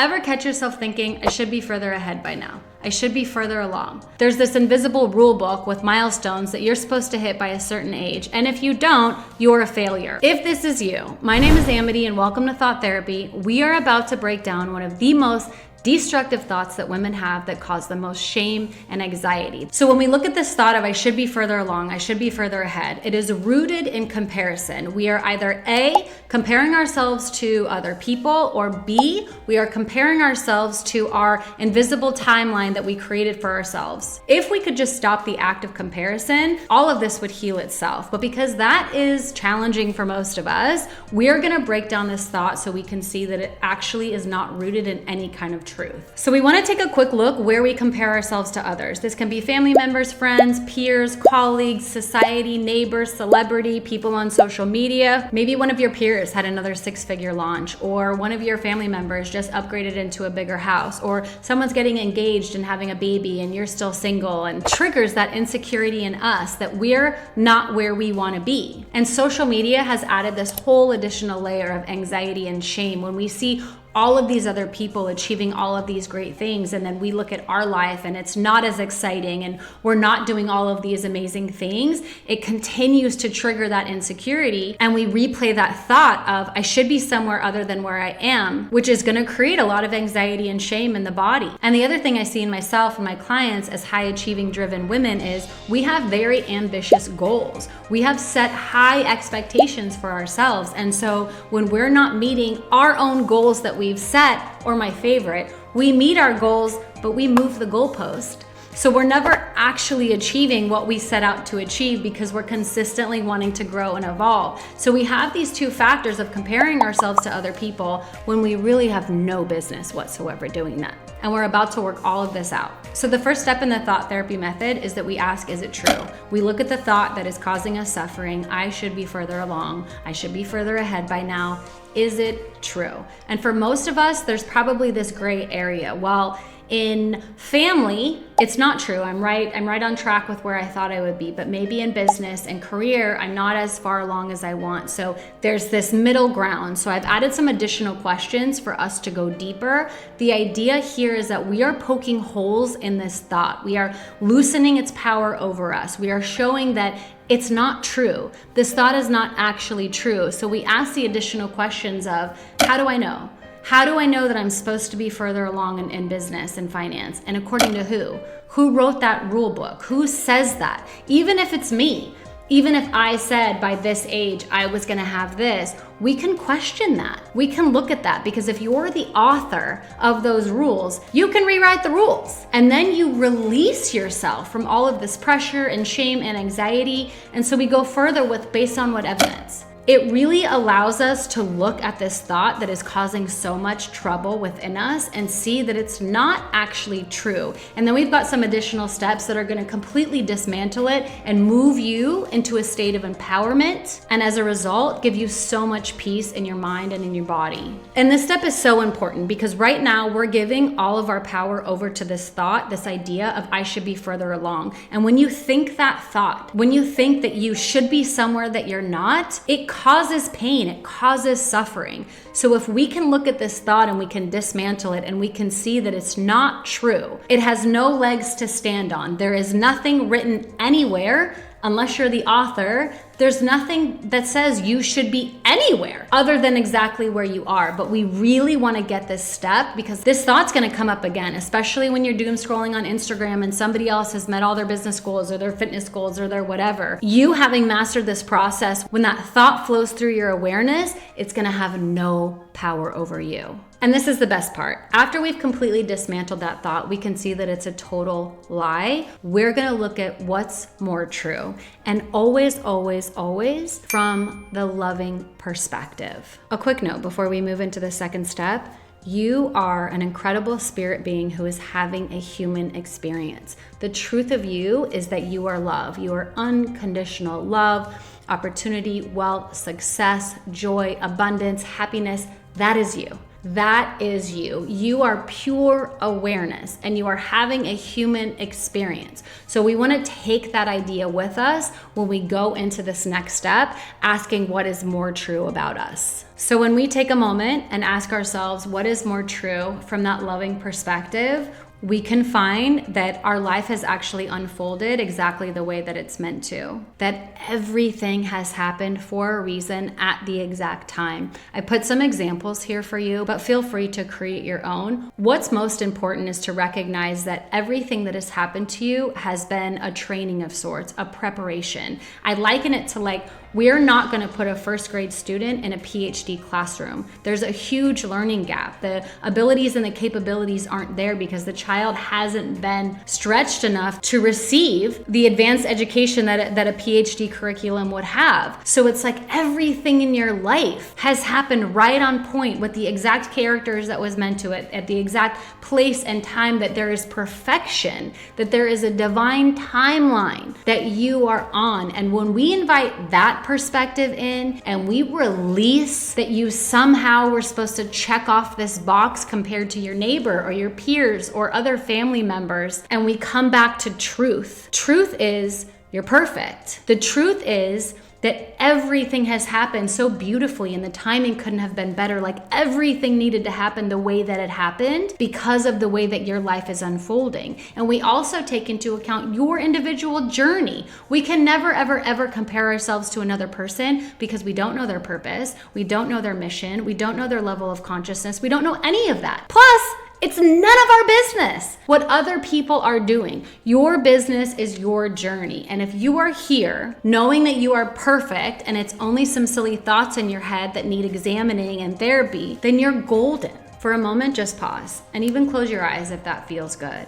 Ever catch yourself thinking, I should be further ahead by now? I should be further along. There's this invisible rule book with milestones that you're supposed to hit by a certain age, and if you don't, you're a failure. If this is you, my name is Amity and welcome to Thought Therapy. We are about to break down one of the most destructive thoughts that women have that cause the most shame and anxiety. So when we look at this thought of I should be further along, I should be further ahead, it is rooted in comparison. We are either A, comparing ourselves to other people, or B, we are comparing ourselves to our invisible timeline that we created for ourselves. If we could just stop the act of comparison, all of this would heal itself. But because that is challenging for most of us, we're gonna break down this thought so we can see that it actually is not rooted in any kind of truth. So we want to take a quick look where we compare ourselves to others. This can be family members, friends, peers, colleagues, society, neighbors, celebrity, people on social media. Maybe one of your peers had another 6-figure launch, or one of your family members just upgraded into a bigger house, or someone's getting engaged and having a baby and you're still single, and triggers that insecurity in us that we're not where we want to be. And social media has added this whole additional layer of anxiety and shame when we see all of these other people achieving all of these great things, and then we look at our life and it's not as exciting and we're not doing all of these amazing things. It continues to trigger that insecurity, and we replay that thought of I should be somewhere other than where I am, which is going to create a lot of anxiety and shame in the body. And the other thing I see in myself and my clients as high achieving driven women is we have very ambitious goals. We have set high expectations for ourselves, and so when we're not meeting our own goals that we've set, or my favorite, we meet our goals, but we move the goalpost. So we're never actually achieving what we set out to achieve because we're consistently wanting to grow and evolve. So we have these two factors of comparing ourselves to other people when we really have no business whatsoever doing that. And we're about to work all of this out. So the first step in the thought therapy method is that we ask, is it true? We look at the thought that is causing us suffering. I should be further along. I should be further ahead by now. Is it true? And for most of us, there's probably this gray area. Well, in family, it's not true. I'm right on track with where I thought I would be, but maybe in business and career, I'm not as far along as I want. So there's this middle ground. So I've added some additional questions for us to go deeper. The idea here is that we are poking holes in this thought. We are loosening its power over us. We are showing that it's not true. This thought is not actually true. So we ask the additional questions of, how do I know? How do I know that I'm supposed to be further along in business and finance? And according to who? Who wrote that rule book? Who says that? Even if it's me, even if I said by this age I was gonna have this, we can question that. We can look at that, because if you're the author of those rules, you can rewrite the rules. And then you release yourself from all of this pressure and shame and anxiety. And so we go further with based on what evidence? It really allows us to look at this thought that is causing so much trouble within us and see that it's not actually true. And then we've got some additional steps that are going to completely dismantle it and move you into a state of empowerment, and as a result, give you so much peace in your mind and in your body. And this step is so important because right now we're giving all of our power over to this thought, this idea of I should be further along. And when you think that thought, when you think that you should be somewhere that you're not, it causes pain, it causes suffering. So if we can look at this thought and we can dismantle it and we can see that it's not true, it has no legs to stand on. There is nothing written anywhere, unless you're the author, there's nothing that says you should be anywhere other than exactly where you are. But we really want to get this step because this thought's going to come up again, especially when you're doom scrolling on Instagram and somebody else has met all their business goals or their fitness goals or their whatever. You having mastered this process, when that thought flows through your awareness, it's going to have no power over you. And this is the best part. After we've completely dismantled that thought, we can see that it's a total lie. We're gonna look at what's more true. And always, always, always from the loving perspective. A quick note before we move into the second step. You are an incredible spirit being who is having a human experience. The truth of you is that you are love. You are unconditional love, opportunity, wealth, success, joy, abundance, happiness. That is you. That is you. You are pure awareness and you are having a human experience. So we want to take that idea with us when we go into this next step, asking what is more true about us. So when we take a moment and ask ourselves what is more true from that loving perspective, we can find that our life has actually unfolded exactly the way that it's meant to. That everything has happened for a reason at the exact time. I put some examples here for you, but feel free to create your own. What's most important is to recognize that everything that has happened to you has been a training of sorts, a preparation. I liken it to like, we're not going to put a first grade student in a PhD classroom. There's a huge learning gap. The abilities and the capabilities aren't there because the child hasn't been stretched enough to receive the advanced education that a PhD curriculum would have. So it's like everything in your life has happened right on point with the exact characters that was meant to it, at the exact place and time, that there is perfection, that there is a divine timeline that you are on. And when we invite that perspective in and we release that you somehow were supposed to check off this box compared to your neighbor or your peers or other family members, and we come back to truth. Truth is you're perfect. The truth is that everything has happened so beautifully and the timing couldn't have been better. Like everything needed to happen the way that it happened because of the way that your life is unfolding. And we also take into account your individual journey. We can never, ever, ever compare ourselves to another person because we don't know their purpose. We don't know their mission. We don't know their level of consciousness. We don't know any of that. Plus, it's none of our business what other people are doing. Your business is your journey. And if you are here knowing that you are perfect and it's only some silly thoughts in your head that need examining and therapy, then you're golden. For a moment, just pause and even close your eyes if that feels good.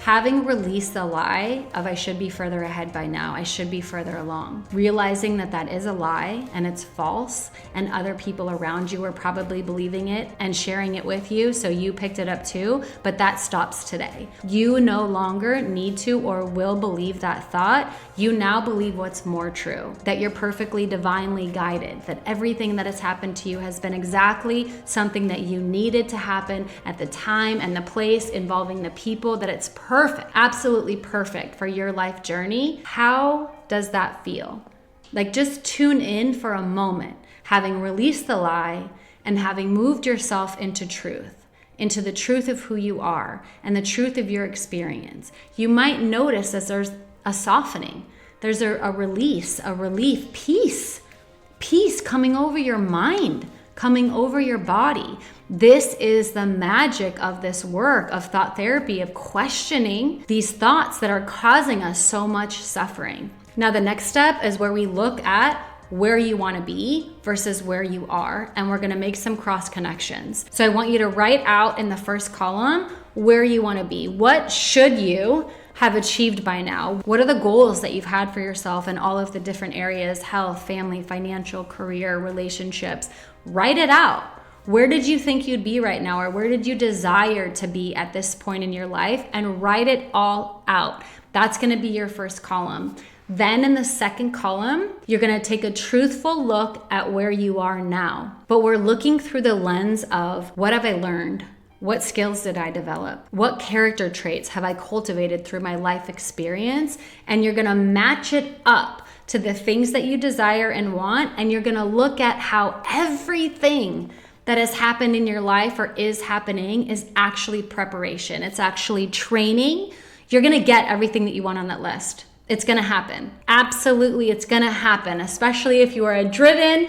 Having released the lie of I should be further ahead by now, I should be further along. Realizing that that is a lie and it's false and other people around you are probably believing it and sharing it with you, so you picked it up too, but that stops today. You no longer need to or will believe that thought. You now believe what's more true, that you're perfectly divinely guided, that everything that has happened to you has been exactly something that you needed to happen at the time and the place, involving the people, that it's perfect, absolutely perfect for your life journey. How does that feel? Like, just tune in for a moment, having released the lie and having moved yourself into truth, into the truth of who you are and the truth of your experience. You might notice as there's a softening, there's a release, a relief, peace coming over your mind, coming over your body. This is the magic of this work of thought therapy, of questioning these thoughts that are causing us so much suffering. Now, the next step is where we look at where you want to be versus where you are, and we're going to make some cross connections. So I want you to write out in the first column where you want to be. What should you have achieved by now? What are the goals that you've had for yourself in all of the different areas: health, family, financial, career, relationships? Write it out. Where did you think you'd be right now, or where did you desire to be at this point in your life? And write it all out. That's going to be your first column. Then in the second column, you're going to take a truthful look at where you are now. But we're looking through the lens of, what have I learned? What skills did I develop? What character traits have I cultivated through my life experience? And you're going to match it up to the things that you desire and want. And you're going to look at how everything that has happened in your life or is happening is actually preparation. It's actually training. You're going to get everything that you want on that list. It's going to happen. Absolutely, it's going to happen, especially if you are a driven,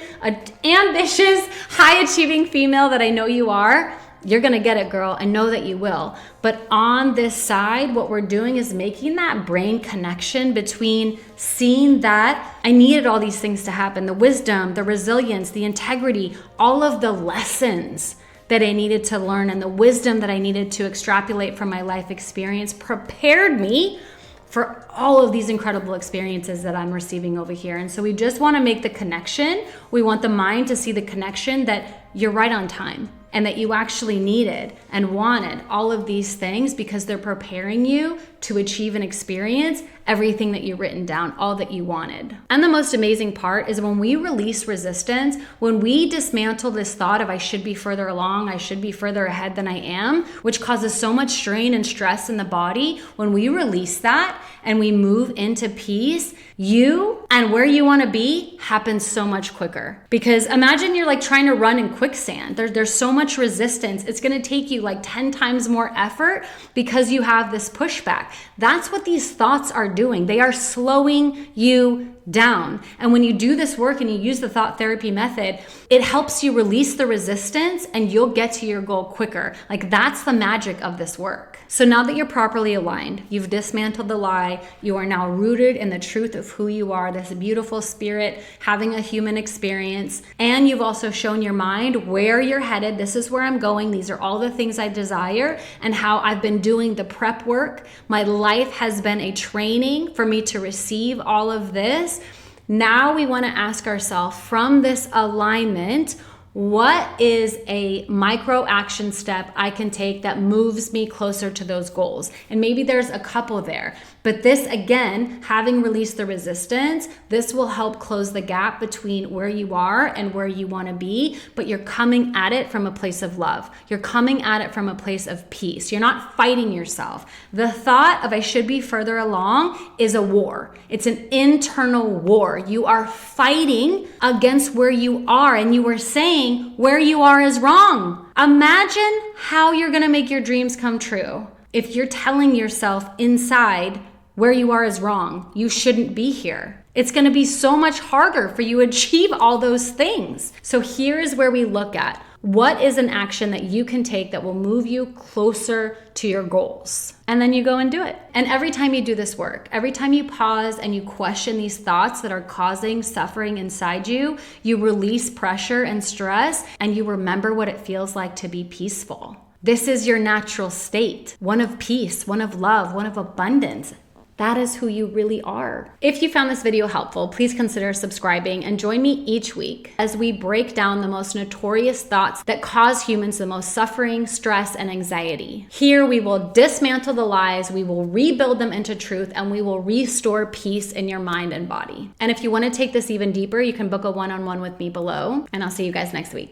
ambitious, high-achieving female that I know you are. You're going to get it, girl, and know that you will. But on this side, what we're doing is making that brain connection between seeing that I needed all these things to happen, the wisdom, the resilience, the integrity, all of the lessons that I needed to learn and the wisdom that I needed to extrapolate from my life experience prepared me for all of these incredible experiences that I'm receiving over here. And so we just want to make the connection. We want the mind to see the connection that you're right on time. and that you actually needed and wanted all of these things because they're preparing you to achieve and experience everything that you've written down, all that you wanted. And the most amazing part is when we release resistance, when we dismantle this thought of I should be further along, I should be further ahead than I am, which causes so much strain and stress in the body, when we release that and we move into peace, you and where you want to be happens so much quicker. Because imagine you're like trying to run in quicksand. There's so much resistance. It's going to take you like 10 times more effort because you have this pushback. That's what these thoughts are doing. They are slowing you down. And when you do this work and you use the thought therapy method, it helps you release the resistance and you'll get to your goal quicker. Like that's the magic of this work. So now that you're properly aligned, you've dismantled the lie, you are now rooted in the truth of who you are, this beautiful spirit having a human experience, and you've also shown your mind where you're headed. This is where I'm going. These are all the things I desire and how I've been doing the prep work. My life has been a training for me to receive all of this. Now we want to ask ourselves, from this alignment, what is a micro action step I can take that moves me closer to those goals? And maybe there's a couple there. But this, again, having released the resistance, this will help close the gap between where you are and where you want to be, but you're coming at it from a place of love. You're coming at it from a place of peace. You're not fighting yourself. The thought of I should be further along is a war. It's an internal war. You are fighting against where you are, and you are saying where you are is wrong. Imagine how you're going to make your dreams come true if you're telling yourself inside where you are is wrong. You shouldn't be here. It's going to be so much harder for you to achieve all those things. So here is where we look at what is an action that you can take that will move you closer to your goals. And then you go and do it. And every time you do this work, every time you pause and you question these thoughts that are causing suffering inside you, you release pressure and stress, and you remember what it feels like to be peaceful. This is your natural state, one of peace, one of love, one of abundance. That is who you really are. If you found this video helpful, please consider subscribing and join me each week as we break down the most notorious thoughts that cause humans the most suffering, stress, and anxiety. Here we will dismantle the lies, we will rebuild them into truth, and we will restore peace in your mind and body. And if you want to take this even deeper, you can book a one-on-one with me below, and I'll see you guys next week.